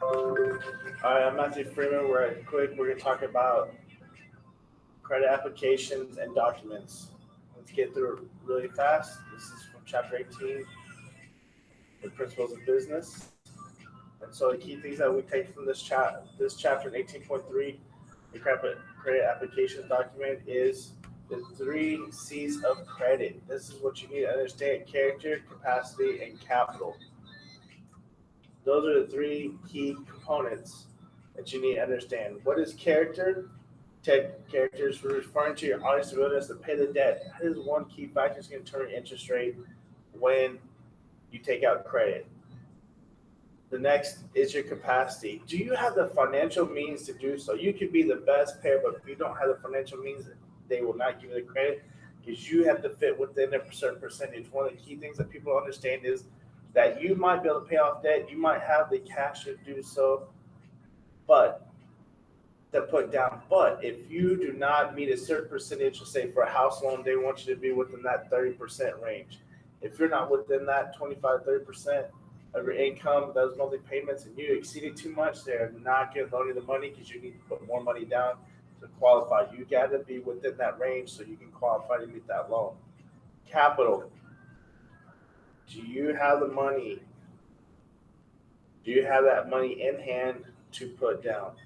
All right, I'm Matthew Freeman. We're going to talk about credit applications and documents. Let's get through it really fast. This is from Chapter 18, the Principles of Business. And so the key things that we take from this chapter in 18.3, the credit application document is the three C's of credit. This is what you need to understand: character, capacity, and capital. Those are the three key components that you need to understand. What is character? Character is referring to your honest willingness to pay the debt. That is one key factor that's going to determine interest rate when you take out credit. The next is your capacity. Do you have the financial means to do so? You could be the best payer, but if you don't have the financial means, they will not give you the credit because you have to fit within a certain percentage. One of the key things that people understand is that you might be able to pay off debt, you might have the cash to do so, but to put down. But if you do not meet a certain percentage, say for a house loan, they want you to be within that 30% range. If you're not within that 25, 30% of your income, those monthly payments, and you exceed it too much, they're not going to loan you the money because you need to put more money down to qualify. You got to be within that range so you can qualify to meet that loan. Capital. Do you have the money? Do you have that money in hand to put down?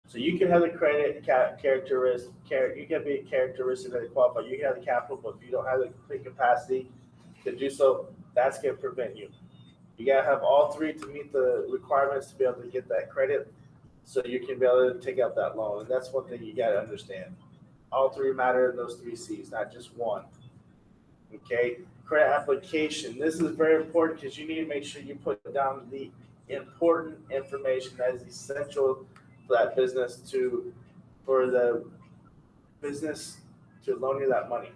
So you can have the credit characteristic. You can be a characteristic that qualify. You can have the capital, but if you don't have the complete capacity to do so, that's going to prevent you. You gotta have all three to meet the requirements to be able to get that credit, so you can be able to take out that loan. And that's one thing you gotta understand. All three matter in those three C's, not just one. Okay, credit application. This is very important because you need to make sure you put down the important information that is essential for that business for the business to loan you that money.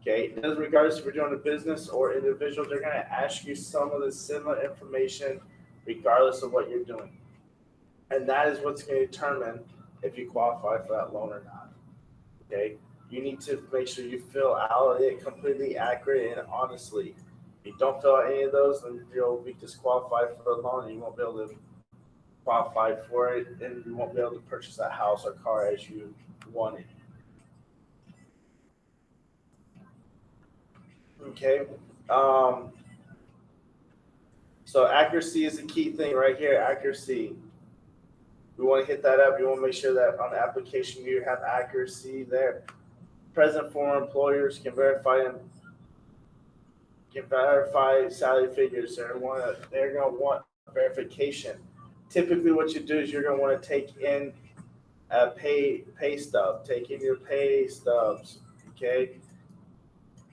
Okay, in regards if you're doing a business or individual, they're going to ask you some of the similar information regardless of what you're doing. And that is what's going to determine if you qualify for that loan or not. Okay, you need to make sure you fill out it completely accurate and honestly. If you don't fill out any of those, then you'll be disqualified for a loan and you won't be able to qualify for it, and you won't be able to purchase that house or car as you wanted. Okay. Um, so accuracy is the key thing right here. Accuracy. We want to hit that up. You want to make sure that on the application you have accuracy there. Present form employers can verify salary figures. They're going to want verification. Typically, what you do is you're going to want to take in a pay stub. Take in your pay stubs. Okay.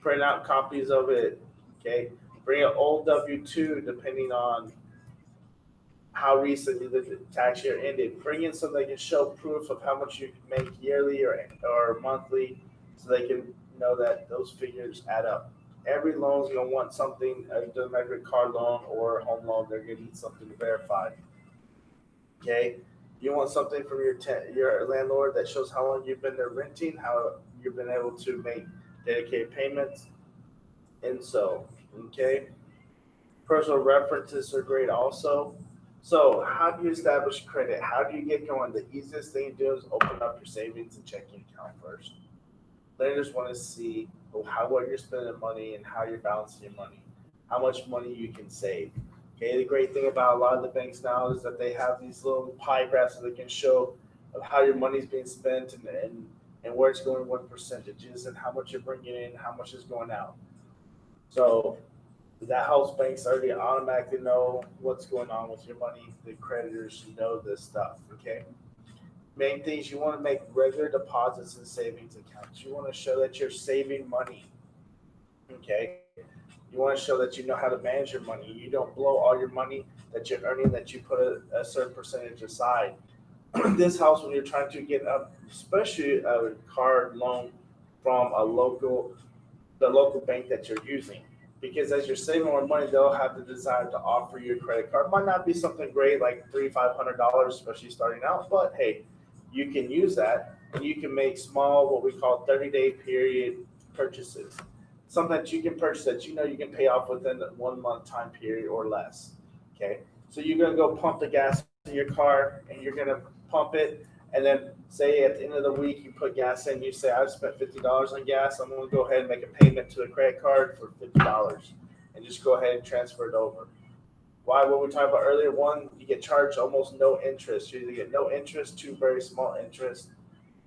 Print out copies of it. Okay. Bring an old W-2 depending on how recently the tax year ended. Bring in something that can show proof of how much you make yearly or monthly so they can know that those figures add up. Every loan is going to want something, doesn't matter if car loan or home loan, they're going to need something to verify. Okay? You want something from your landlord that shows how long you've been there renting, how you've been able to make dedicated payments, and so, okay? Personal references are great also. So, how do you establish credit? How do you get going? The easiest thing to do is open up your savings and checking account first. Lenders want to see what you're spending money and how you're balancing your money, how much money you can save. Okay, the great thing about a lot of the banks now is that they have these little pie graphs that they can show of how your money's being spent and where it's going, what percentages, and how much you're bringing in, how much is going out. So that helps banks already automatically know what's going on with your money. The creditors know this stuff. Okay. Main things, you want to make regular deposits in savings accounts. You want to show that you're saving money. Okay. You want to show that you know how to manage your money. You don't blow all your money that you're earning, that you put a certain percentage aside. This helps when you're trying to get especially a card loan from the local bank that you're using. Because as you're saving more money, they'll have the desire to offer you a credit card. Might not be something great like $300-500, especially starting out, but hey, you can use that and you can make small, what we call 30-day period purchases. Something that you can purchase that you know you can pay off within the 1 month time period or less. Okay. So you're gonna go pump the gas in your car and you're gonna pump it, and then say at the end of the week you put gas in, you say I've spent $50 on gas, I'm gonna go ahead and make a payment to a credit card for $50 and just go ahead and transfer it over. Why? What we talked about earlier, one, you get charged almost no interest. You either get no interest, two, very small interest,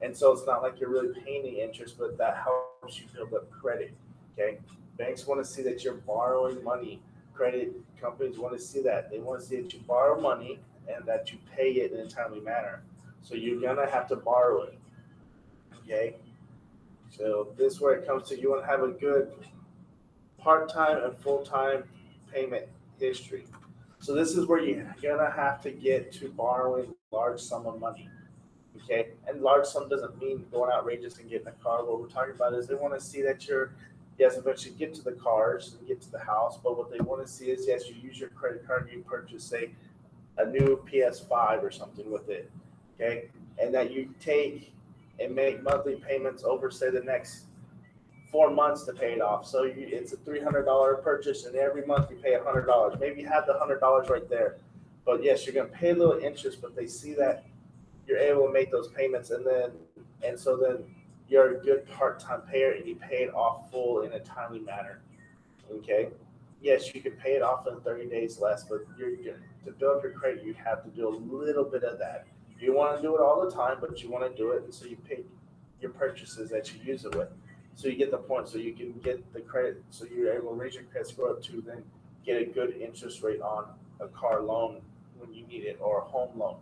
and so it's not like you're really paying the interest, but that helps you build up credit. Okay, banks want to see that you're borrowing money. Credit companies want to see that. They want to see that you borrow money and that you pay it in a timely manner. So you're gonna have to borrow it. Okay, so this is where it comes to, you want to have a good part-time and full-time payment history. So this is where you're gonna have to get to borrowing large sum of money. Okay, and large sum doesn't mean going outrageous and getting a car. What we're talking about is they want to see that you're, yes, eventually get to the cars and get to the house, but what they want to see is, yes, you use your credit card, you purchase, say, a new PS5 or something with it. Okay, and that you take and make monthly payments over, say, the next 4 months to pay it off. So it's a $300 purchase, and every month you pay $100. Maybe you have the $100 right there, but yes, you're going to pay a little interest, but they see that you're able to make those payments, and so then you're a good part-time payer and you pay it off full in a timely manner. Okay. Yes, you can pay it off in 30 days less, but to build your credit, you have to do a little bit of that. You want to do it all the time, but you want to do it, and so you pay your purchases that you use it with. So you get the point, so you can get the credit, so you're able to raise your credit score up to then get a good interest rate on a car loan when you need it, or a home loan.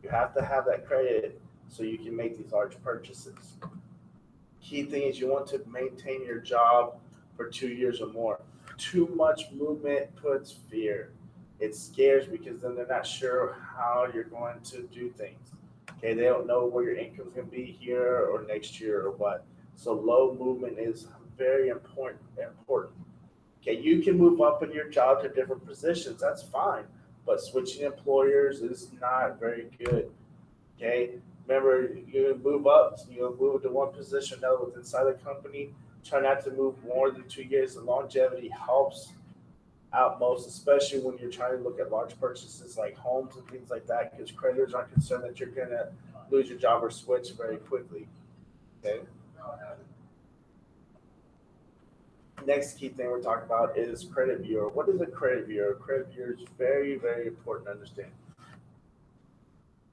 You have to have that credit so you can make these large purchases. Key thing is you want to maintain your job for 2 years or more. Too much movement puts fear. It scares because then they're not sure how you're going to do things. Okay, they don't know where your income's going to be here or next year or what. So low movement is very important. Okay, you can move up in your job to different positions. That's fine, but switching employers is not very good. Okay, remember you move up, you move to one position now with inside the company. Try not to move more than 2 years. The longevity helps out most, especially when you're trying to look at large purchases like homes and things like that, because creditors aren't concerned that you're gonna lose your job or switch very quickly. Okay. Next key thing we're talking about is credit bureau. What is a credit bureau? Credit bureau is very, very important to understand.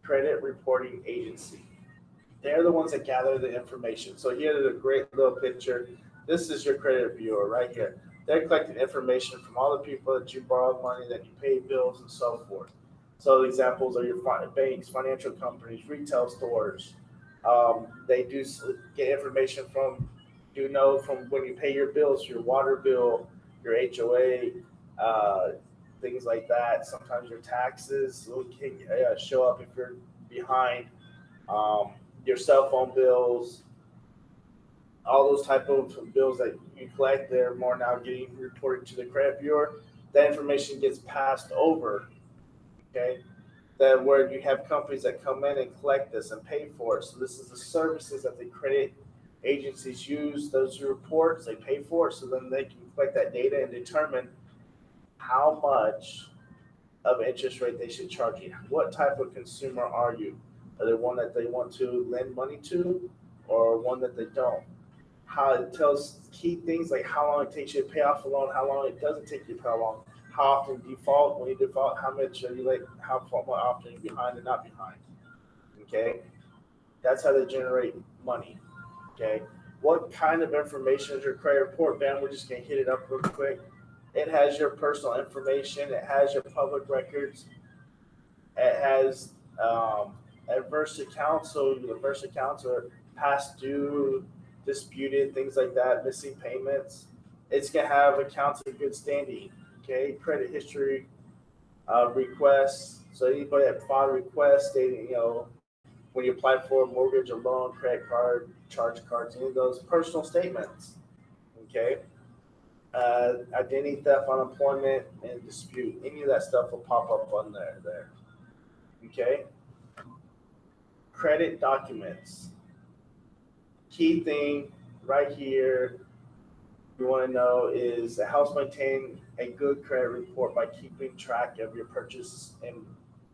Credit reporting agency. They're the ones that gather the information. So here's a great little picture. This is your credit bureau right here. They're collecting information from all the people that you borrowed money, that you paid bills, and so forth. So examples are your banks, financial companies, retail stores. They do get information from, from when you pay your bills, your water bill, your HOA, things like that. Sometimes your taxes can show up if you're behind. Your cell phone bills, all those type of bills that you collect, they're more now getting reported to the credit bureau. That information gets passed over. Okay, that where you have companies that come in and collect this and pay for it. So this is the services that the credit agencies use. Those reports they pay for it, so then they can collect that data and determine how much of interest rate they should charge you. What type of consumer are you? Are they one that they want to lend money to, or one that they don't? How it tells key things like how long it takes you to pay off a loan, how long it doesn't take you to pay along, how often default, when you default, how much are you late, how often you're behind and not behind. Okay, that's how they generate money. Okay, what kind of information is your credit report, Ben? We're just gonna hit it up real quick. It has your personal information. It has your public records. It has adverse accounts. So the adverse accounts are past due, disputed, things like that, missing payments. It's gonna have accounts in good standing. Okay, credit history, requests. So anybody that filed a request stating, when you apply for a mortgage, a loan, credit card, charge cards, any of those personal statements. Okay. Identity theft, unemployment, and dispute. Any of that stuff will pop up on there. Okay. Credit documents. Key thing right here you want to know is it helps maintain a good credit report by keeping track of your purchases and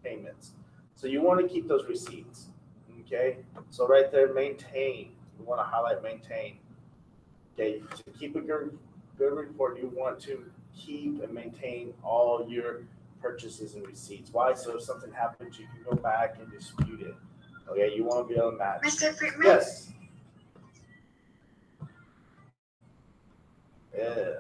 payments. So you want to keep those receipts. Okay. So right there, maintain. You want to highlight maintain. Okay. To keep a good report, you want to keep and maintain all your purchases and receipts. Why? So if something happens, you can go back and dispute it. Okay. You want to be able to match. Mr. Friedman? Yes. Yeah.